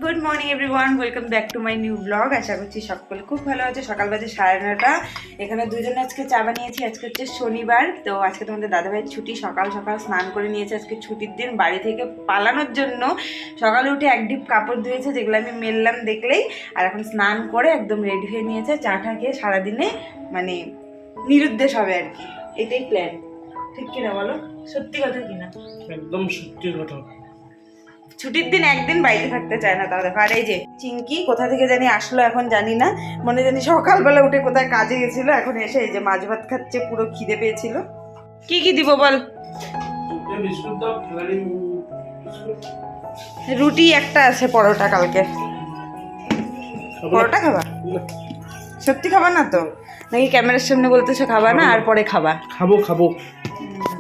Good morning everyone, welcome back to my new blog. আশা করছি সকলে খুব ভালো আছে। সকাল বাজে 9:30। এখানে দুজনে আজকে চা বানিয়েছি। আজকে হচ্ছে শনিবার, তো আজকে তোমাদের দাদাভাইয়ের ছুটি। সকাল সকাল স্নান করে নিয়েছে, আজকে ছুটির দিন। বাড়ি থেকে পালানোর জন্য সকালে উঠে এক ডিপ কাপড় ধুয়েছে, যেগুলো আমি মেললাম দেখলেই। আর এখন স্নান করে একদম রেডি হয়ে নিয়েছে। চাটা খেয়ে সারাদিনে মানে নিরুদ্দেশ হবে আর কি, এটাই প্ল্যান। ঠিক কিনা বলো? সত্যি কথা কিনা? একদম সত্যি কথা। ছুটির দিন একদিন বাড়িতে থাকতে চায় না। তাও দেখো, আর এই যে চিঙ্কি কোথা থেকে জানি আসলো, এখন জানি না। মনে জানি সকালবেলা উঠে কোথায় কাজে গেছিল, এখন এসে এই যে মাছ ভাত খাচ্ছে। পুরো খিদে পেয়েছিল। কি কি দিব বল? বিস্কুট দাও, ফেলারি রুটি একটা আছে, পরোটা কালকে। পরোটা খাবা? সত্যি খাবা না তো? নাকি ক্যামেরার সামনে বলতেছো খাবা না আর পরে খাবা? খাবো খাবো,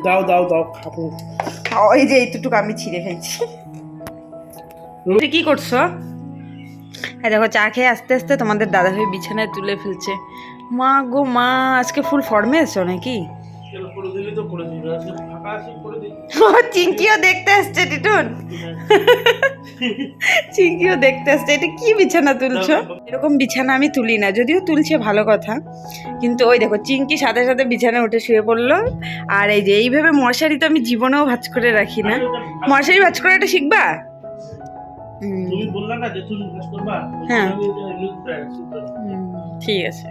দাও দাও দাও খাবো। ওই যে এইটুকু আমি ছিঁড়ে খাইছি। তুমি কি করছো? হ্যাঁ দেখো, চা খেয়ে আস্তে আস্তে তোমাদের দাদা ভাই বিছানায় তুলে ফেলছে। মা গো মা, আজকে ফুল ফর্মে এসছো নাকি? চিঙ্কিও দেখতে আসছে টিটুন। চিঙ্কিও দেখতে আসছে। এটা কি বিছানা তুলছো? এরকম বিছানা আমি তুলি না, যদিও তুলছে ভালো কথা, কিন্তু ওই দেখো চিঙ্কি সাথে সাথে বিছানায় উঠে শুয়ে পড়লো। আর এই যে এইভাবে মশারি তো আমি জীবনেও ভাঁজ করে রাখি না। মশারি ভাঁজ করে এটা শিখবা? তুমি বললা না যে তুমি কাজ করবা। হ্যাঁ ঠিক আছে।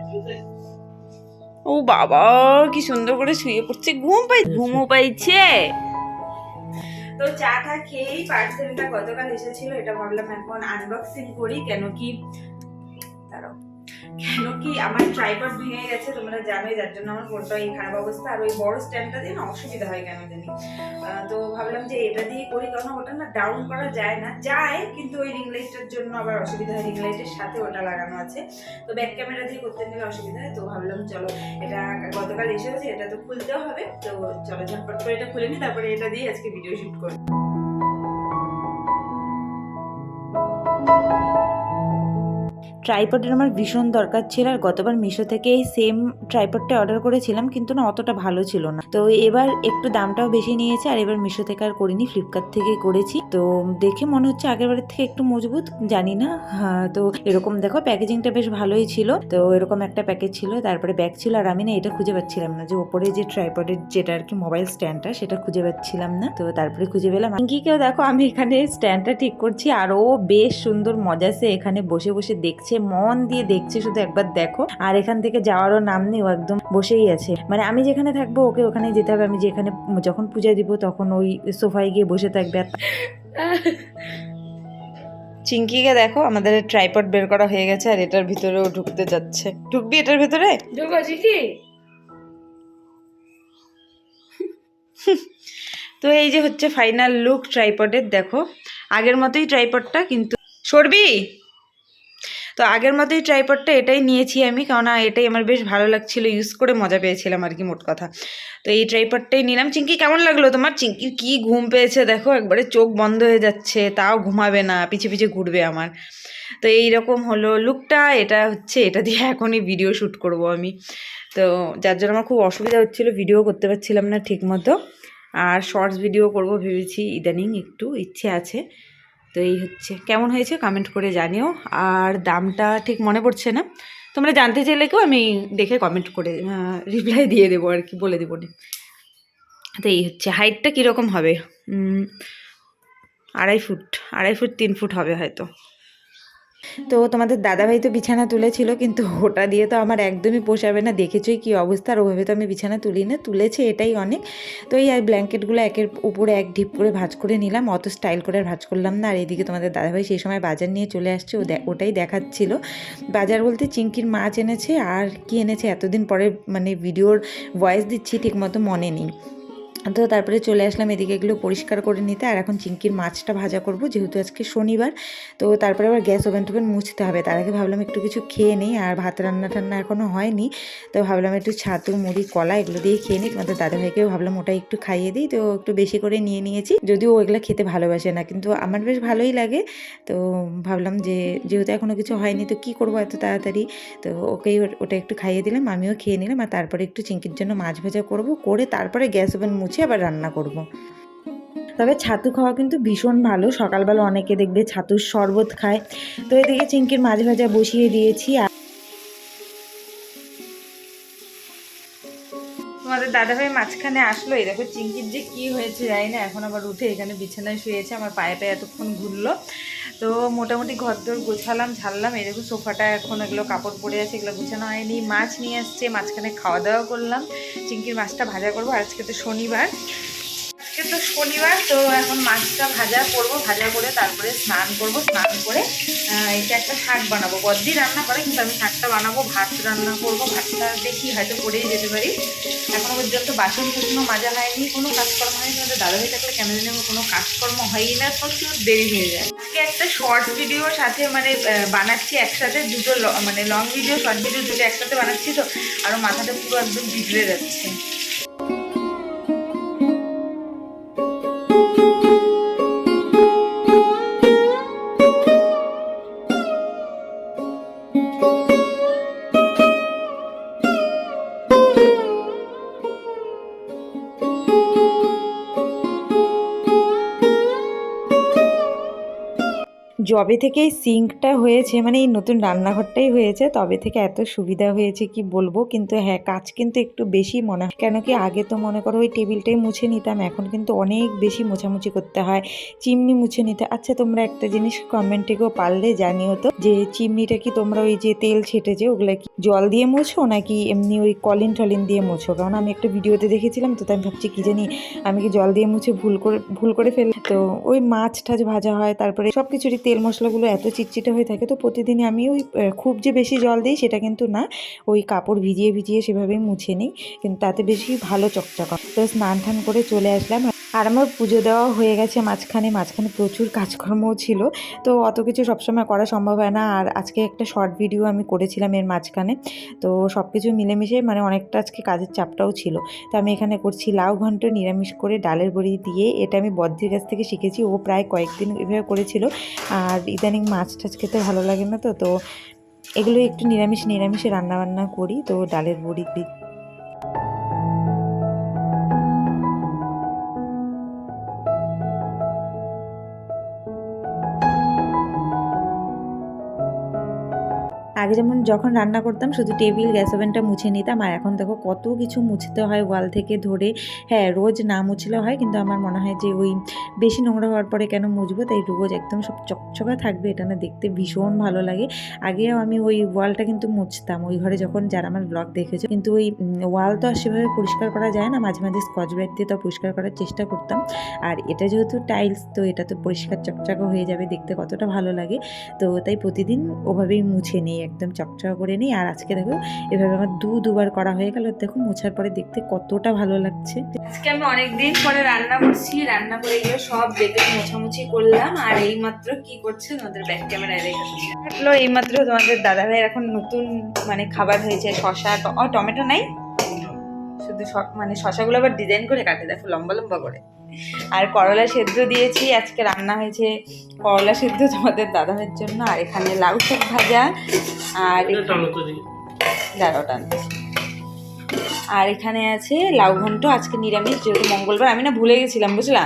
ও বাবা, কি সুন্দর করে শুয়ে পড়ছে। ঘুমও পাইছে। তো চাটা খেয়েই পার্সেলটা গতকাল এসেছিল, এটা ভাবলাম এখন আনবক্সিং করি। কেন কি আমার ট্রাইপড ভেঙে গেছে, তোমরা জানোই, যার জন্য আমার ফোনটা এই খারাপ অবস্থা। আর ওই বড় স্ট্যান্ডটা দিয়ে না অসুবিধা হয় কেন জানি। তো ভাবলাম যে এটা দিয়ে করি, কারণ ওটা না ডাউন করা যায় না, যায় কিন্তু ওই রিং লাইটটার জন্য আবার অসুবিধা হয়। রিং লাইটের সাথে ওটা লাগানো আছে, তো ব্যাক ক্যামেরা দিয়ে করতে গেলে অসুবিধা হয়। তো ভাবলাম চলো, এটা গতকাল এসেছে, এটা তো খুলতেও হবে, তো চলো ঝটপট করে এটা খুলে নিই, তারপরে এটা দিয়ে আজকে ভিডিও শুট করি। ট্রাইপডের আমার ভীষণ দরকার ছিল, আর গতবার মিশো থেকে এই সেম ট্রাইপডটা অর্ডার করেছিলাম, কিন্তু না অতটা ভালো ছিল না। তো এবার একটু দামটাও বেশি নিয়েছে, আর এবার মিশো থেকে আর করিনি, ফ্লিপকার্ট থেকেই করেছি। তো দেখে মনে হচ্ছে আগেরবারের থেকে একটু মজবুত, জানি না। হ্যাঁ, তো এরকম দেখো প্যাকেজিংটা বেশ ভালোই ছিল। তো এরকম একটা প্যাকেজ ছিল, তারপরে ব্যাগ ছিল। আর আমি না এটা খুঁজে পাচ্ছিলাম না, যে ওপরে যে ট্রাইপডের যেটা আর কি মোবাইল স্ট্যান্ডটা, সেটা খুঁজে পাচ্ছিলাম না। তো তারপরে খুঁজে পেলাম। কেউ দেখো আমি এখানে স্ট্যান্ডটা ঠিক করছি, আর ও বেশ সুন্দর মজাসে এখানে বসে বসে দেখছে, মন দিয়ে দেখছে, শুধু একবার দেখো। আর এখান থেকে যাওয়ারও নাম নেই, ও একদম বসেই আছে। মানে আমি যেখানে থাকবো ওকে ওখানে যেতে হবে। আমি যেখানে যখন পূজা দিব তখন ওই সোফায় গিয়ে বসে থাকবে। চিঙ্কিকে দেখো, আমাদের ট্রাইপড বের করা হয়ে গেছে, আর এটার ভিতরেও ঢুকতে যাচ্ছে। ঢুকবি এটার ভেতরে? তো এই যে হচ্ছে ফাইনাল লুক ট্রাইপডের। দেখো আগের মতোই ট্রাইপডটা, কিন্তু সরবি। তো আগের মতোই ট্রাইপডটা, এটাই নিয়েছি আমি, কারণ এটাই আমার বেশ ভালো লাগছিল, ইউজ করে মজা পেয়েছিলাম আর কি, মোট কথা। তো এই ট্রাইপডটাই নিলাম। চিঙ্কি কেমন লাগলো তোমার? চিঙ্কির কি ঘুম পেয়েছে দেখো, একবারে চোখ বন্ধ হয়ে যাচ্ছে, তাও ঘুমাবে না, পিছে পিছে ঘুরবে আমার। তো এইরকম হলো লুকটা। এটা হচ্ছে, এটা দিয়ে এখনই ভিডিও শ্যুট করব আমি। তো যার জন্য আমার খুব অসুবিধা হচ্ছিলো, ভিডিও করতে পারছিলাম না ঠিক মতো। আর শর্টস ভিডিও করব ভেবেছি ইদানিং, একটু ইচ্ছে আছে। তো এই হচ্ছে, কেমন হয়েছে কমেন্ট করে জানিও। আর দামটা ঠিক মনে পড়ছে না, তোমরা জানতে চাইলে কেউ আমি দেখে কমেন্ট করে রিপ্লাই দিয়ে দেবো আর কি, বলে দেবো। তো এই হচ্ছে, হাইটটা কীরকম হবে? 2.5 ফুট 3 ফুট হবে হয়তো। তো তোমাদের দাদাভাই তো বিছানা তুলেছিল, কিন্তু ওটা দিয়ে তো আমার একদমই পোষাবে না, দেখেছই কি অবস্থা। আর ওভাবে তো আমি বিছানা তুলি না, তুলেছে এটাই অনেক। তো এই ব্ল্যাঙ্কেটগুলো একের উপরে এক ঢিপ করে ভাঁজ করে নিলাম, অত স্টাইল করে আর ভাঁজ করলাম না। আর এদিকে তোমাদের দাদাভাই সেই সময় বাজার নিয়ে চলে আসছে, ওটাই দেখাচ্ছিল। বাজার বলতে চিঙ্কির মাছ এনেছে, আর কি এনেছে এতদিন পরে মানে ভিডিওর ভয়েস দিচ্ছি, ঠিকমতো মনে নেই। তো তারপরে চলে আসলাম এদিকে এগুলো পরিষ্কার করে নিতে। আর এখন চিঙ্কির মাছটা ভাজা করব, যেহেতু আজকে শনিবার। তো তারপরে আবার গ্যাস ওভেন টোভেন মুছতে হবে, তার আগে ভাবলাম একটু কিছু খেয়ে নিই। আর ভাত রান্না টান্না এখনও হয়নি, তো ভাবলাম একটু ছাতু মুড়ি কলা এগুলো দিয়ে খেয়ে নিই। তোমাদের দাদাভাইকেও ভাবলাম ওটা একটু খাইয়ে দিই, তো একটু বেশি করে নিয়ে নিয়েছি। যদিও ওইগুলো খেতে ভালোবাসে না, কিন্তু আমার বেশ ভালোই লাগে। তো ভাবলাম যে যেহেতু এখনও কিছু হয়নি, তো কী করবো এত তাড়াতাড়ি। তো ওকেই ওটা একটু খাইয়ে দিলাম, আমিও খেয়ে নিলাম। আর তারপরে একটু চিঙ্কির জন্য মাছ ভাজা করব, করে তারপরে গ্যাস ওভেন মুছে আবার রান্না করব। তবে ছাতু খাওয়া কিন্তু ভীষণ ভালো, সকালবেলা অনেকে দেখবে ছাতুর শরবত খায়। তো এদিকে চিংকির মাছ ভাজা বসিয়ে দিয়েছি। তোমাদের দাদাভাই মাঝখানে আসলো, এই দেখো চিংকির যে কি হয়েছে জানি না, এখন আবার উঠে এখানে বিছানায় শুয়েছে, আমার পায়ে পায়ে এতক্ষণ ঘুরলো। তো মোটামুটি ঘরদোর গোছালাম, ঝাড়লাম। এই দেখো সোফাটা এখন এগুলো কাপড় পরে আছে, এগুলো গোছানো হয়নি। মাছ নিয়ে আসছে, মাঝখানে খাওয়া দাওয়া করলাম। চিংকির মাছটা ভাজা করবো, আজকে তো শনিবার। তো এখন মাছটা ভাজা করবো, ভাজা করে তারপরে স্নান করব। স্নান করে এটা একটা শাক বানাবো। বদ্দি রান্না করে, কিন্তু আমি শাকটা বানাবো। ভাত রান্না করবো, ভাতটা দেখি হয়তো করেই যেতে পারি। এখনো পর্যন্ত বাসন কুসনো মাজা হয়নি, কোনো কাজকর্ম হয়নি। আমাদের দাদাভাই থাকলে কেন জানি আমার কোনো কাজকর্ম হয়ই না, প্রচুর দেরি হয়ে যায়। আজকে একটা শর্ট ভিডিওর সাথে মানে বানাচ্ছি একসাথে, দুটো মানে লং ভিডিও শর্ট ভিডিও দুটো একসাথে বানাচ্ছি, তো আরও মাথাটা পুরো একদম বিগড়ে যাচ্ছে। যবে থেকে এই সিঙ্কটা হয়েছে, মানে এই নতুন রান্নাঘরটাই হয়েছে, তবে থেকে এত সুবিধা হয়েছে কি বলবো। কিন্তু হ্যাঁ, কাজ কিন্তু একটু বেশি মনে হয়। কেন কি আগে তো মনে করো ওই টেবিলটাই মুছে নিতাম, এখন কিন্তু অনেক বেশি মোছামুছি করতে হয়। চিমনি মুছে নিতে। আচ্ছা, তোমরা একটা জিনিস কমেন্টেও পারলে জানিও তো, যে চিমনিটা কি তোমরা ওই যে তেল ছেটেছে ওগুলা কি জল দিয়ে মোছো নাকি এমনি ওই কলিন টলিন দিয়ে মোছো? কারণ আমি একটা ভিডিওতে দেখেছিলাম, তো তাই আমি ভাবছি কি জানি আমি কি জল দিয়ে মুছে ভুল করে ফেললাম। তো ওই মাছ টাছ ভাজা হয়, তারপরে সব কিছুরই তেল মশলাগুলো এত চিটচিটে হয়ে থাকে। তো প্রতিদিনই আমি ওই খুব যে বেশি জল দিই সেটা কিন্তু না, ওই কাপড় ভিজিয়ে ভিজিয়ে সেভাবেই মুছে নিই, কিন্তু তাতে বেশি ভালো চকচক। তো স্নান টান করে চলে আসলাম। আর আমার পুজো দেওয়া হয়ে গেছে। মাঝখানে প্রচুর কাজকর্মও ছিল, তো অত কিছু সবসময় করা সম্ভব হয় না। আর আজকে একটা শর্ট ভিডিও আমি করেছিলাম এর মাঝখানে, তো সব কিছু মিলেমিশে মানে অনেকটা আজকে কাজের চাপটাও ছিল। তো আমি এখানে করছি লাউ ঘন্ট নিরামিষ করে ডালের বড়ি দিয়ে। এটা আমি বদ্দির কাছ থেকে শিখেছি, ও প্রায় কয়েকদিন এভাবে করেছিল। আর ইদানিং মাছ টাছ খেতে ভালো লাগে না, তো এগুলো একটু নিরামিষে রান্নাবান্না করি। তো ডালের বড়ি দিই। আগে যেমন যখন রান্না করতাম শুধু টেবিল গ্যাস ওভেনটা মুছে নিতাম, আর এখন দেখো কত কিছু মুছতে হয় ওয়াল থেকে ধরে। হ্যাঁ, রোজ না মুছলেও হয়, কিন্তু আমার মনে হয় যে ওই বেশি নোংরা হওয়ার পরে কেন মুছবো, তাই রোজ একদম সব চকচকা থাকবে, এটা না দেখতে ভীষণ ভালো লাগে। আগেও আমি ওই ওয়ালটা কিন্তু মুছতাম ওই ঘরে, যখন যারা আমার ব্লগ দেখেছো। কিন্তু ওই ওয়াল তো আর সেভাবে পরিষ্কার করা যায় না, মাঝে মাঝে স্কচ ব্রাইট দিয়ে তো পরিষ্কার করার চেষ্টা করতাম। আর এটা যেহেতু টাইলস, তো এটা তো পরিষ্কার চকচকা হয়ে যাবে, দেখতে কতটা ভালো লাগে। তো তাই প্রতিদিন ওভাবেই মুছে নিই, একদম চকচকা করে নিই। আর আজকে দেখো এভাবে আমার দুবার করা হয়ে গেল, দেখো মোছার পরে দেখতে কতটা ভালো লাগছে। আজকে আমি অনেকদিন পরে রান্না করছি, রান্না করে গিয়ে সব দেখে মোছামুছি করলাম। আর এইমাত্র কি করছে তোমাদের ব্যাক ক্যামেরায় দেখলো, এইমাত্র তোমাদের দাদাভাইয়ের এখন নতুন মানে খাবার হয়েছে, শশা টমেটো নাই, শুধু মানে শশাগুলো আবার ডিজাইন করে কাটে, দেখো লম্বা লম্বা করে। আর করলা সেদ্ধ দিয়েছি, আজকে রান্না হয়েছে করলা সেদ্ধ তোমাদের দাদাভাইয়ের জন্য। আর এখানে লাউ শাক ভাজা, আর দাঁড়াও টানতেছি। আর এখানে আছে লাউ ঘন্ট, আজকে নিরামিষ যেহেতু মঙ্গলবার। আমি না ভুলে গেছিলাম, বুঝলা,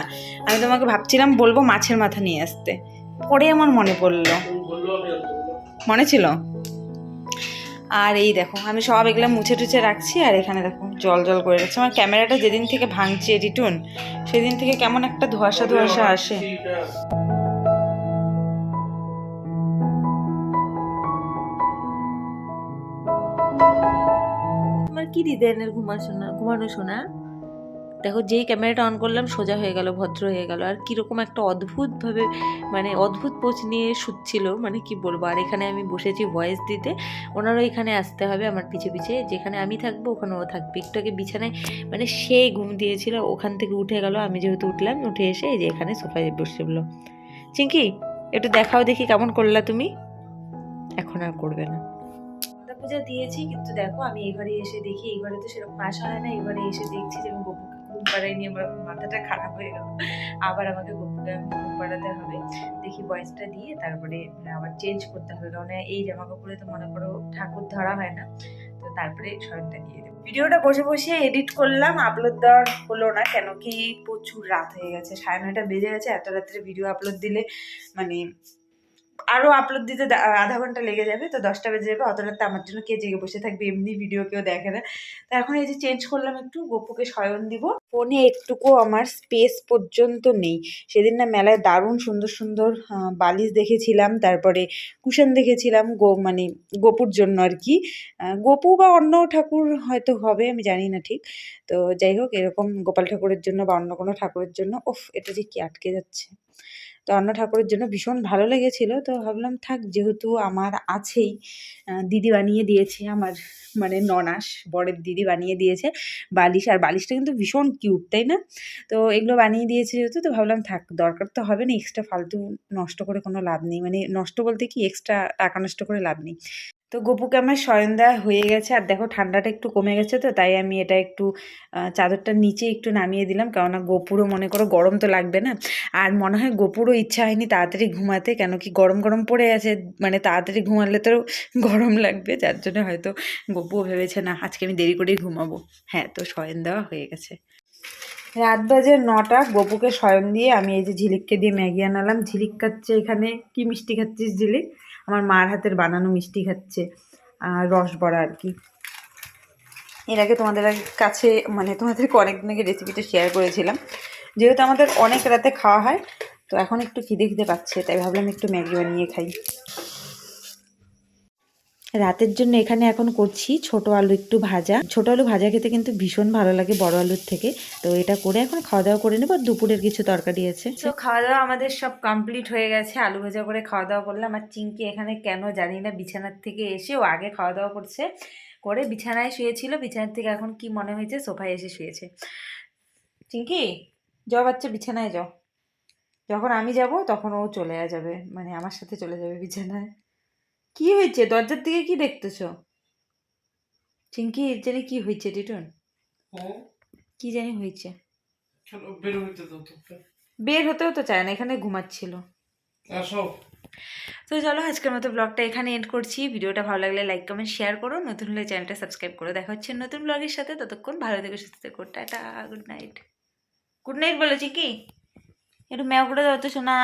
আমি তোমাকে ভাবছিলাম বলবো মাছের মাথা নিয়ে আসতে, পরে আমার মনে পড়লো, মনে ছিল। আর এই দেখো আমি সব এগুলো মুছে টুছে রাখছি। আর এখানে দেখো জল জল করে রাখছি। আমার ক্যামেরাটা যেদিন থেকে ভাঙছে রিটুন, সেদিন থেকে কেমন একটা ধোঁয়াশা ধোঁয়াশা আসে। তোমার কি ডিজাইনের ঘুমানো শোনা? দেখো যেই ক্যামেরাটা অন করলাম সোজা হয়ে গেল, ভদ্র হয়ে গেল। আর কীরকম একটা অদ্ভুতভাবে মানে অদ্ভুত পোজ নিয়ে শুচ্ছিল, মানে কি বলবো। আর এখানে আমি বসেছি ভয়েস দিতে, ওনারও এখানে আসতে হবে আমার পিছে পিছে, যেখানে আমি থাকবো ওখানে ও থাকবে। একটু আগে বিছানায় মানে সে ঘুম দিয়েছিল, ওখান থেকে উঠে গেল। আমি যেহেতু উঠলাম, উঠে এসে এই যে এখানে সোফায় বসে বললো, চিঙ্কি একটু দেখাও দেখি কেমন করলা তুমি। এখন আর করবে না। পূজা দিয়েছি, কিন্তু দেখো আমি এই ঘরে এসে দেখি, এই ঘরে তো সেরকম আসা হয় না, এই ঘরে এসে দেখছি যে আমি গপুকে ঘুম পাড়াইনি। আমার মাথাটা খারাপ হয়ে গেল, আবার আমাকে গপুকে গপুকে ঘুম পাড়াতে হবে, দেখি বয়সটা দিয়ে তারপরে আবার চেঞ্জ করতে হবে, কারণ এই জামা কাপড়ে তো মনে করো ঠাকুর ধরা হয় না, তো তারপরে শয়নটা দিয়ে দেবো। ভিডিওটা বসে বসে এডিট করলাম, আপলোড দেওয়ার হলো না, কেন কি প্রচুর রাত হয়ে গেছে, 9:30 বেজে গেছে। এত রাত্রে ভিডিও আপলোড দিলে মানে আরও আপলোড দিতে আধা ঘন্টা লেগে যাবে, তো 10টা বেজে যাবে। অত রাতে আমার জন্য কে জেগে বসে থাকবে, এমনি ভিডিও কেউ দেখে না। তো এখন এই যে চেঞ্জ করলাম, একটু গপুকে শয়ন দিব। ফোনে একটুকু আমার স্পেস পর্যন্ত নেই। সেদিন না মেলায় দারুণ সুন্দর সুন্দর বালিশ দেখেছিলাম, তারপরে কুশন দেখেছিলাম, মানে গপুর জন্য আর কি। গপু বা অন্য ঠাকুর হয়তো হবে, আমি জানি না ঠিক। তো যাই হোক, এরকম গোপাল ঠাকুরের জন্য বা অন্য কোনো ঠাকুরের জন্য, এটা যে কি আটকে যাচ্ছে, তো অন্য ঠাকুরের জন্য ভীষণ ভালো লেগেছিল। তো ভাবলাম থাক, যেহেতু আমার আছেই, দিদি বানিয়ে দিয়েছে, আমার মানে ননাস বরের দিদি বানিয়ে দিয়েছে বালিশ, আর বালিশটা কিন্তু ভীষণ কিউট, তাই না? তো এগুলো বানিয়ে দিয়েছে যেহেতু, তো ভাবলাম থাক, দরকার তো হবে না, এক্সট্রা ফালতু নষ্ট করে কোনো লাভ নেই, মানে নষ্ট বলতে কি, এক্সট্রা টাকা নষ্ট করে লাভ নেই। তো গপুকে আমার শয়ন দেওয়া হয়ে গেছে, আর দেখো ঠান্ডাটা একটু কমে গেছে, তো তাই আমি এটা একটু চাদরটা নিচে একটু নামিয়ে দিলাম, কেননা গপুরও মনে করো গরম তো লাগবে না। আর মনে হয় গপুরও ইচ্ছা হয়নি তাড়াতাড়ি ঘুমাতে, কেন কি গরম গরম পড়ে আছে, মানে তাড়াতাড়ি ঘুমালে তো গরম লাগবে, যার জন্য হয়তো গপুও ভেবেছে না আজকে আমি দেরি করেই ঘুমাবো। হ্যাঁ, তো শয়ন দেওয়া হয়ে গেছে। রাত বাজে 9টা, গপুকে শয়ন দিয়ে আমি এই যে ঝিলিককে দিয়ে ম্যাগি আনালাম। ঝিলিক খাচ্ছে এখানে, কি মিষ্টি খাচ্ছিস ঝিলিক? আমার মার হাতের বানানো মিষ্টি খাচ্ছে, রস বড়া আর কি। এর আগে তোমাদের কাছে মানে তোমাদেরকে অনেকদিন আগে রেসিপিটা শেয়ার করেছিলাম। যেহেতু আমাদের অনেক রাতে খাওয়া হয়, তো এখন একটু খিদে খিদে পাচ্ছে, তাই ভাবলাম একটু ম্যাগি বানিয়ে খাই। রাতের জন্য এখানে এখন করছি ছোট আলু একটু ভাজা। ছোট আলু ভাজা খেতে কিন্তু ভীষণ ভালো লাগে বড় আলুর থেকে। তো এটা করে এখন খাওয়া দাওয়া করে নেবো, দুপুরের কিছু তরকারি আছে। তো খাওয়া দাওয়া আমাদের সব কমপ্লিট হয়ে গেছে, আলু ভাজা করে খাওয়া দাওয়া করলাম। আর চিঙ্কি এখানে কেন জানি না বিছানার থেকে এসে, ও আগে খাওয়া দাওয়া করছে, করে বিছানায় শুয়েছিল, বিছানার থেকে এখন কি মনে হয়েছে সোফায় এসে শুয়েছে। চিঙ্কি, যাও বাচ্চা, বিছানায় যাও। যখন আমি যাব তখন ও চলে যাবে, মানে আমার সাথে চলে যাবে বিছানায়। কি হয়েছে, দরজার দিকে কি দেখতেছো? চিঙ্কি, এর জানি কি হয়েছে টিটুন, কি জানি হয়েছে। বের হতেও তো চায় না, এখানে ঘুমাচ্ছিল। তো চলো, আজকের মতো ব্লগটা এখানে এন্ড করছি। ভিডিওটা ভালো লাগলে লাইক কমেন্ট শেয়ার করো, নতুন হলে চ্যানেলটা সাবস্ক্রাইব করো। দেখা হচ্ছে নতুন ব্লগের সাথে, ততক্ষণ ভালো থেকো, সুস্থ থেকো, tata, good night. Good night বলেছি কি, একটু ম্যাও করে দাও তো শোনা।